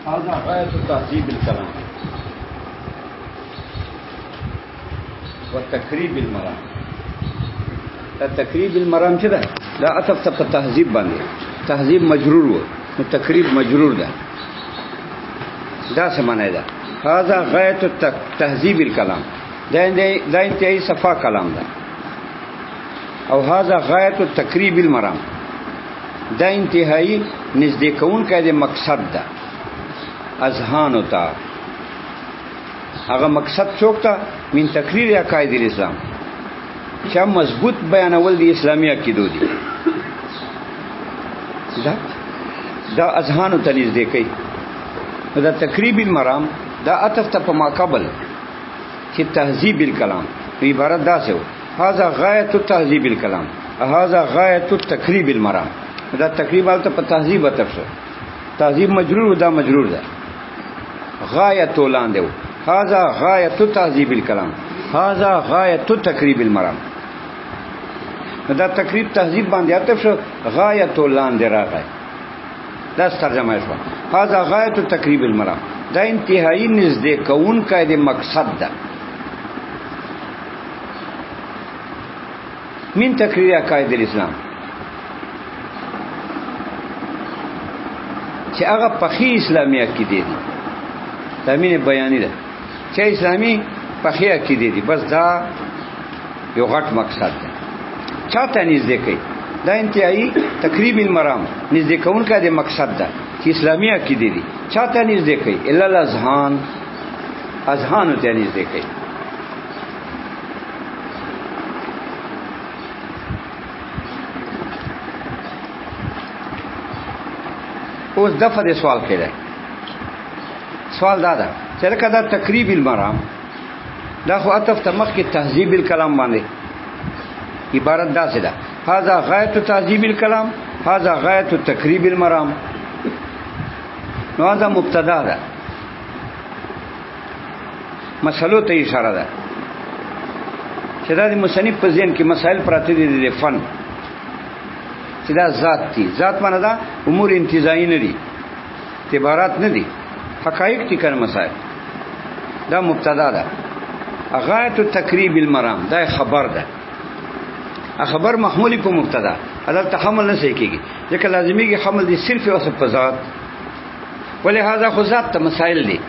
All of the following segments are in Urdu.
هذا غاية تهذيب الكلام وتقريب المرام. تقريب المرام كده لا أتفتح التهذيب باندې تهذيب مجرور و تقريب مجرور ده څه معنی ده؟ هذا غاية تهذيب الكلام دا انتهایی صفا کلام ده. او هذا غاية تقريب المرام دا انتهایی نزدې کوونکی د مقصد ده. اذهان تا هغه مقصد څوک ته من تقریر عقاید الاسلام چې مضبوط بیانول دي اسلامي عقیدو دي دا اذهان ته نږدې کوي. دا تقریب المرام دا عطف ته په ما قبل چې تهذیب الکلام عبارت دا څه هذا غایت تهذیب الکلام هذا غایت تقریب المرام. دا تقریبا ته په تهذیب عطف شو. تهذیب مجرور دا مجرور ده غایت لاندې هذا غایت تهذیب الکلام هذا غایت تقریب المرام. دا تقریب تهذیب باندې عطف شو غایت لاندې راغی. دا ترجمه شو هذا غایت تقریب المرام دا انتهایی نزدې کوونکی د مقصد ده من تقریر عقاید الاسلام چې هغه پخې اسلامي عقیدې دي. تامین بیانی ده چې اسلامي پخې عقیدې دي. بس دا یو غټ مقصد ده چاته نږدې کوي. دا انتهایی تقریب المرام نږدې کوونکی د مقصد ده چې اسلامي عقیدې دي. چاته نږدې کوي؟ الا الاذهان اذهان ته نږدې کوي. اوس دغه د سوال کړه. سوال دا ده چې لکه دا تقریب المرام دا خو عطف ته مخکې تهذیب الکلام باندې عبارت دا څه ده هذا غایت تهذیب الکلام هذا غایت تقریب المرام. نو دا مبتدا ده مسلو ته اشاره ده چې دا د مصنف په ذهن کې مسائل پراته دي د فن چې دا ذات دي. ذات معنی دا امور انتزاعي نه دي اعتبارات نه دي حقایق دي کنه مسائل. دا مبتدا ده غایت تقریب المرام دا خبر ده. خبر محمولی په مبتدا عدالت حمل نه کیږي ځکه لازمیږي حمل دي صرف او صرف ذات ولهذا خو ذات ته مسائل دي.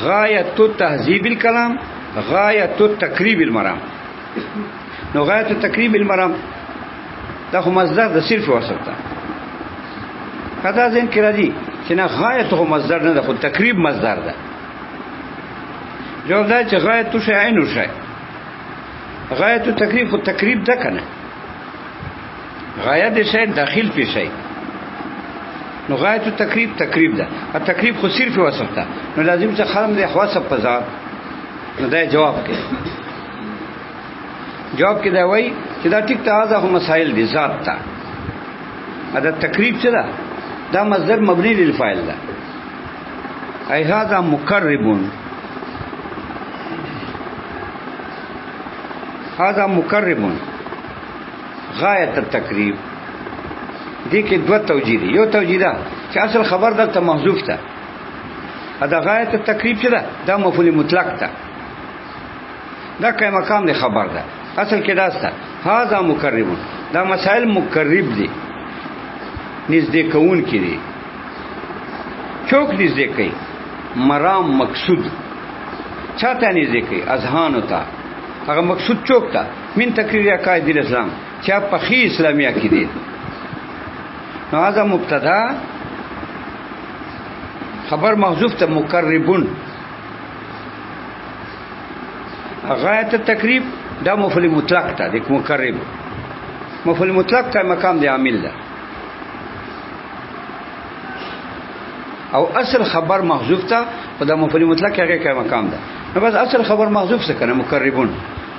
غایت تهذیب الکلام غایت تقریب المرام. نو غایت تقریب المرام دا خو مصدر د صرف او صرف ده. کدا ځین کې راځي چې نه غایت خو مصدر نه ده خو تقریب مصدر ده. جواب دا چې غایت تو شی عین شی غایت تقریب خو تقریب ده کنه غایت شی داخل په شی. نو غایت تقریب تقریب ده تقریب خو صرف او صرف ده. نو لازم چې خرم د خواص په ذات. نو دا جواب کې دا وایي چې دا ټیک ته هغه مسائل دي ذات ته. دا تقریب څه ده دا مصدر مبني للفاعل ده. ای هذا مقربون هذا مقربون غایت التقریب دې کې دوه توجیه دي. یو توجیه ده چې اصل خبر دلته محذوف ده. دا غایت التقریب څه ده دا مفعول مطلق ده. دا کوم مقام دی خبر ده اصل کې داسته هاذا مقربون دا مسائل مقرب دي نږدې کون کې دي. چوک نږدې کوي مرام مقصود چاته نږدې کوي اذهان ته. هغه مقصود چوک ته من تقریر عقاید الاسلام چې په خي اسلامي عقیده. نو هاذا مبتدا خبر محذوف ته مقربون. غایت التقریب دا مفعول مطلق ته د مقرب مفعول مطلق ته مقام دی عامل ده او اصل خبر محذوف ته په دا مفعول مطلق هغه کې مقام ده. نو بس اصل خبر محذوف څه کنه مقربون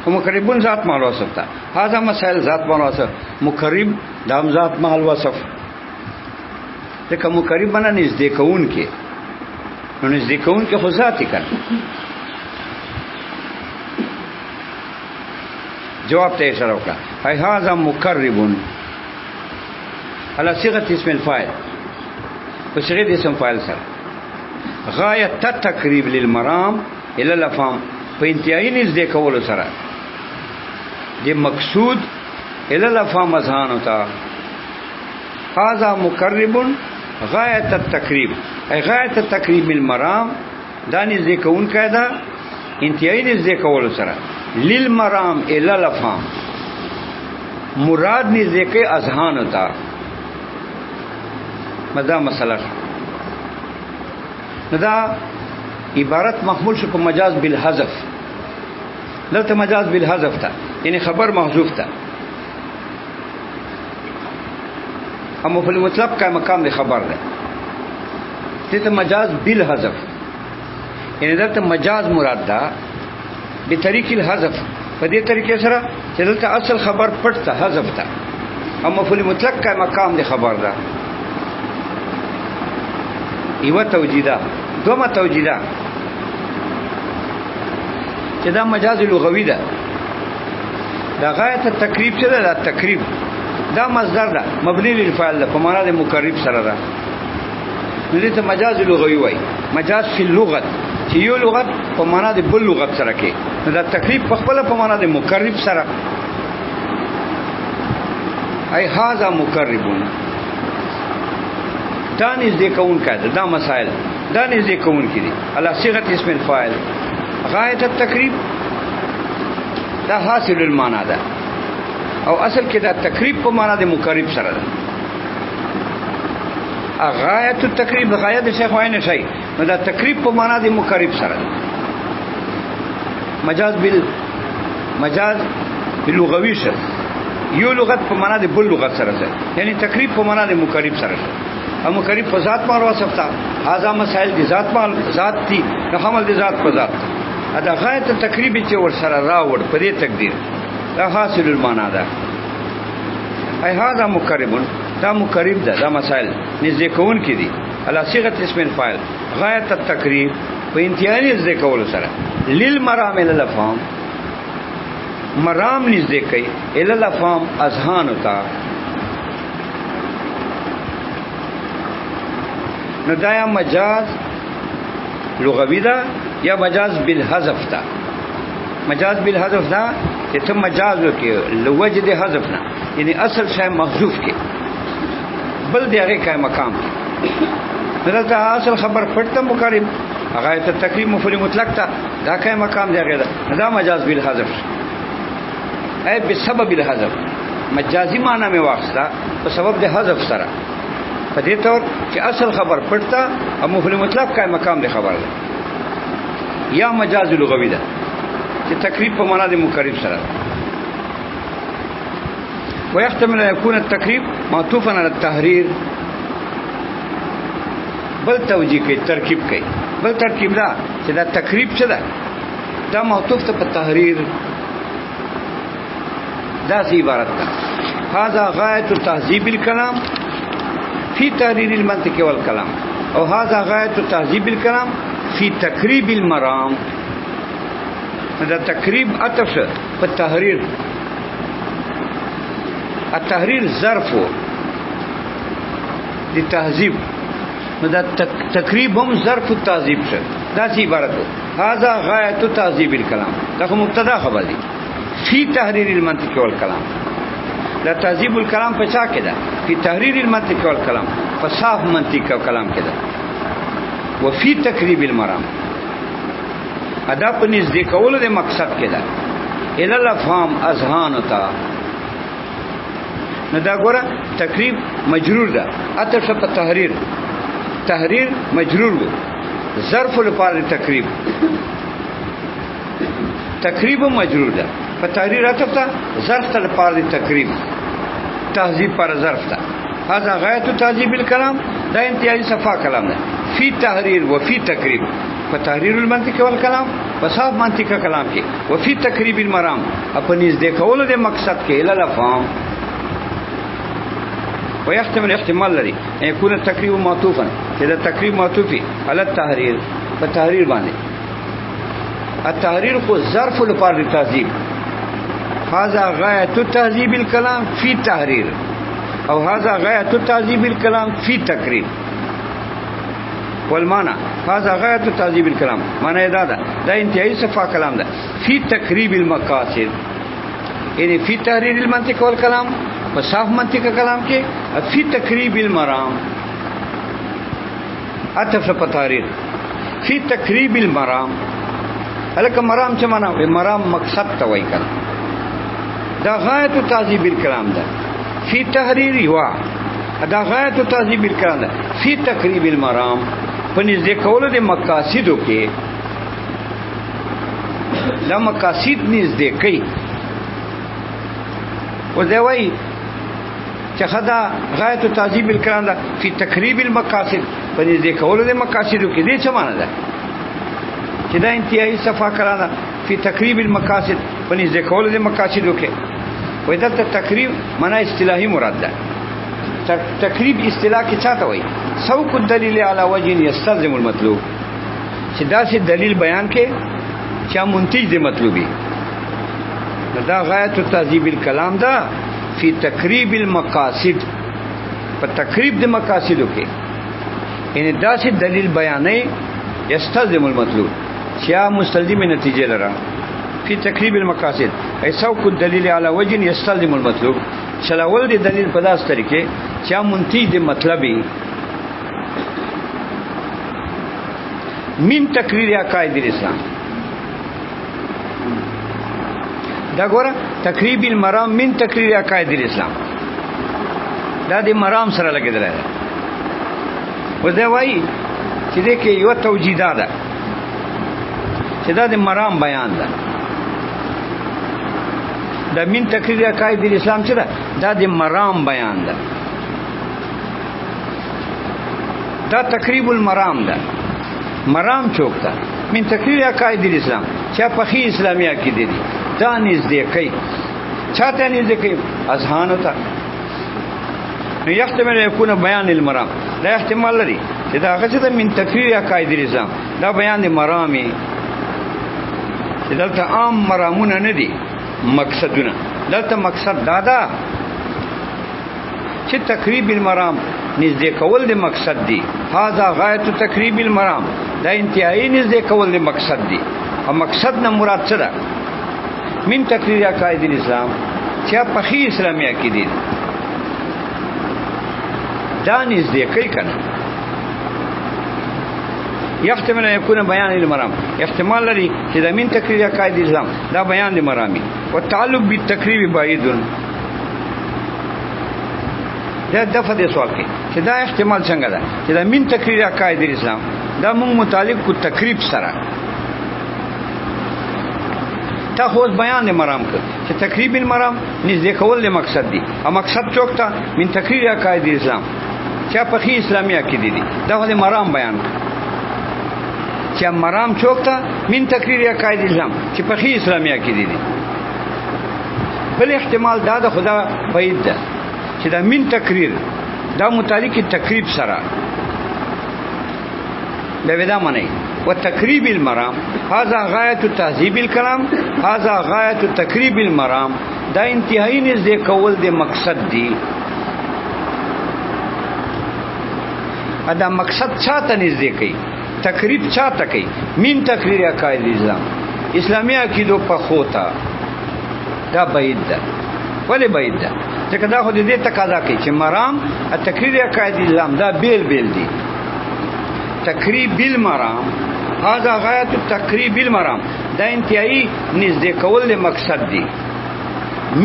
او مقربون ذات مال وصف ته هاذا مسائل ذات مال وصف مقرب دام ذات مال وصف. ځکه مقرب باندې نږدې کون کې نو نږدې کون کې خو ذات کنه. جواب ته اشاره وکړه هاي هاذا مقرب على صيغه اسم الفاعل په صيغه د اسم فاعل سره غایت التقریب للمرام الى الافهام په انتهایی نږدې کولو سره د مقصود الى الافهام اذهان ہوتا هذا مقرب غایت التقریب ای غایت التقریب المرام دا نږدې کون کاده انتهایی نږدې کولو سره للمرام الى الافهام مراد نږدې کې اذهان ہوتا مدا مسله دا عبارت محمول شو په مجاز بالحذف دلته مجاز بالحذف تا یعنی خبر محذوف تا اما په مطلب کا مقام دی خبر ده ته مجاز بالحذف یعنی دلته مجاز مراد ده به طریق الحذف په دې طریقې سره چې دلته اصل خبر پټ تا حذف تا اما په مطلق کا مقام دی خبر ده ایوه توجیده دوما توجیده چې دا مجاز لغوي ده دا غایت التقریب څه ده دا تقریب دا مصدر ده مبني للفعل ده په معنا د مقرب سره ده دې ته مجاز لغوي وای مجاز فی اللغت چې یو لغت په معنا د بل لغت سره کې دا تقریب په خپل په معنا د مقرب سره ای هاذا مقربون دا نږدې کون کړه دا مسائل دا نږدې کون کړي علی صيغه اسم الفاعل غایت التقریب دا حاصل المعنى ده او اصل کې دا تقریب په معنا د مقرب سره ده غایت التقریب غایت شیخ وای نه شي نو دا تقریب په معنا د مقرب سره ده مجاز باللغوي شه یو لغت په معنا د بل لغت سره ده یعنی تقریب په معنا د مقرب سره ده او مقرب په ذات مارو وصفتا هاذا مسائل د ذات مال ذات دي حمل د ذات په ذات دا غایت تقریب چې ور سره راوړ په دې تقدیر دا حاصل المعنى ده ای هاذا مقربون دا مقرب ده دا مسائل نږدې کون کې دي علی صيغه اسم الفاعل غایت التقریب په انتهایی نږدې کول سره للمرام الافهام مرام نږدې کوي الافهام اذهان ہوتا نو دا یا مجاز لغوی ده یا مجاز بالحذف ده مجاز بالحذف ده چې ته مجاز وکې لوجه د حذف نه یعنی اصل شی محذوف کې بل دی هغه کای مقام دلته اصل خبر پټه مقرب هغه ته تقریب مفعول مطلق ته دا کای مقام دی هغه دا مجاز بالحذف ای بسبب الحذف مجازي معنی میں واخسته په سبب د حذف سره په دې تور چې اصل خبر پټه او مفعول مطلق کای مقام دی خبر ده یا مجاز لغوی ده چې تقریب په معنا د مقرب سره ويحتمل ان يكون التقريب معطوفا على التحرير بل توجيه کوي ترکیب کوي بل ترکیب دا چې دا تقریب څه ده دا معطوف ته په تحریر دا سی عبارت ده هذا غايه تهذيب الكلام في تحرير المنطق والكلام او هذا غايه تهذيب الكلام في تقريب المرام دا تقریب عطف په تحریر التحریر ظرف دی تهذیب نو دا تقریب هم ظرف التهذیب شه دا سی عبارت هذا غایت تهذیب الکلام دا مبتدا خبر دی فی تحریر المنطق والکلام دا تهذیب الکلام په چا کې ده فی تحریر المنطق والکلام فصاف منطق او کلام کې ده وفي تقریب المرام ادا په نږدې کولو د مقصد کې ده الا الافهام اذهان ہوتا نو دا ګوره تقریب مجرور ده اته په تحریر تحریر مجرور وو ظرف لپاره تقریب تقریب مجرور ده په تحریر اته ته ظرف لپاره تقریب تهذیب پر ظرف ده هذا غایت تهذیب الکلام دا انتهایی صفا کلام ده فی تحریر و فی تقریب فتحریر المنطق والکلام وصاف منطق کلام کې وفي تقریب المرام اپنیز دیکھولو د مقصد کې الا الافهام ويحتمل احتمال لري ان يكون التقريب معطوفا اذا التقريب معطوفي على التحرير فتحرير باندې التحرير کو ظرف لپاره تهذیب هذا غايه تهذيب الكلام في تحرير او هذا غايه تهذيب الكلام في تقريب والمعنى هذا غایت تعذیب الکلام معنی دا ده دا انتهایی صفا کلام ده فی تقریب المقاصد یعنی فی تحریر المنطق والکلام په صاف منطق کلام کې فی تقریب المرام عطف په تحریر فی تقریب المرام الک مرام څه معنا مرام مقصد ته وایي کنه دا غایت تعذیب الکلام ده فی تحریر وا دا غایت تعذیب الکلام ده فی تقریب المرام پنځ د کولو د مقاصدو کې دا مقاصد نږدې کوي او دا وایي چې خدا غایت تعذیب الکلام ده فی تقریب المقاصد پنځ د کولو د مقاصدو کې دې څه معنا ده چې دا انتهایی صفا کلام ده فی تقریب المقاصد پنځ د کولو د مقاصدو کې وای دا تقریب معنا اصطلاحي مراد ده تقریب اصطلاح کې چاته وای سوق الدلیل علی وجه یستلزم المطلوب چې دا سي دلیل بیان کې چې منتج دی مطلوبي دا غایت تعذیب الکلام دا فی تقریب المقاصد په تقریب د مقاصدو کې ان دا سي دلیل بیانې یستلزم المطلوب چې مستلزم نتیجه لري فی تقریب المقاصد ای سوق الدلیل علی وجه یستلزم المطلوب چلاول دی دلیل په داس طریقې چې منتج دی مطلبي من تقریر عقاید الاسلام دا ګوره تقریب المرام من تقریر عقاید الاسلام دا د مرام سره لګیدل دی وځي وایي چې دې کې یو توجیه ده چې دا د مرام بیان ده دا من تقریر عقاید الاسلام چې دا د مرام بیان ده دا تقریب المرام ده مرام چوکتا من تقریر عقاید الاسلام چې په خي اسلامي عقیده دي دا نږدې کوي چاته نږدې کوي اذهان وتا نو يحتمل يكون بیان المرام دا احتمال لري چې دا هغه چې من تقریر عقاید الاسلام دا بیان د مرامي چې دلته عام مرامونه نه دي مقصدونه دلته مقصد دادا چې تقریب المرام نږدې کول د مقصد دی هاذا غایت تقریب المرام دا انتهایی نږدې کول د مقصد دی او مقصد نه مراد څه ده من تقریر عقاید الاسلام چې په خي اسلامي عقیده دا نږدې کوي کنه يحتمل ان يكون بيان المرام احتمال لري چې دا من تقریر عقاید الاسلام دا بیان د مرامي او تعلق بالتقریب بعید دا دفعه د سوال کې چې دا احتمال څنګه ده چې دا من تقریر عقاید الاسلام دا موږ متعلق کو تقریب سره تا خو بیان د مرام کړ چې تقریب المرام نږدې کول د مقصد دی او مقصد چوکتا من تقریر عقاید الاسلام چې په خي اسلامي عقیده دي دا د مرام بیان چې مرام چوکتا من تقریر عقاید الاسلام چې په خي اسلامي عقیده دي بل احتمال دا د خدا بعید ده چې دا من تقریر دا متعلق تقریب سره دا معنی وتقریب المرام هذا غایت تعذیب الکلام هذا غایت تقریب المرام دا انتهایی نږدې کول د مقصد دی دا مقصد چاته نږدې کوي تقریب چاته کوي من تقریر عقاید الاسلام اسلامی عقیدو په خوتا دا بعید ده ولی بعید ده ځکه دا خو دې تقاضا کوي چې مرام تقریر عقاید الاسلام دا بیل بیل دي تقریب المرام هذا غایت تقریب المرام دا انتهایی نږدې کول د مقصد دی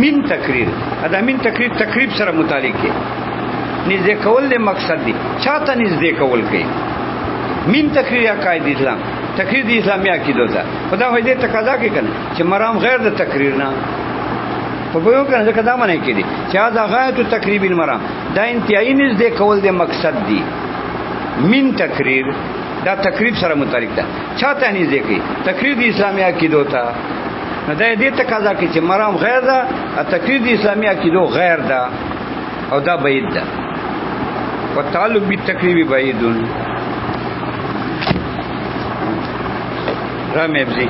من تقریر دا من تقریر تقریب سره متعلق دی نږدې کول د مقصد دی چاته نږدې کول کوي من تقریر عقاید اسلام تقریر د اسلامي عقیدو ته خدا خو دې تقاضا کوي کنه چې مرام غیر د تقریر نه په یو کنه ځکه دا معنی کوي چې دا غایت تقریب المرام دا انتهایی نږدې کول د مقصد دی من تقریر دا تقریب سره متعلق ده چاته نږدې کوي تقریر د اسلامي عقیدو ته نو دا دې تقاضا کوي چې مرام غیر ده تقریر د اسلامي عقیدو غیر ده او دا بعید ده والتعلق بالتقریب بعید رامي ابزي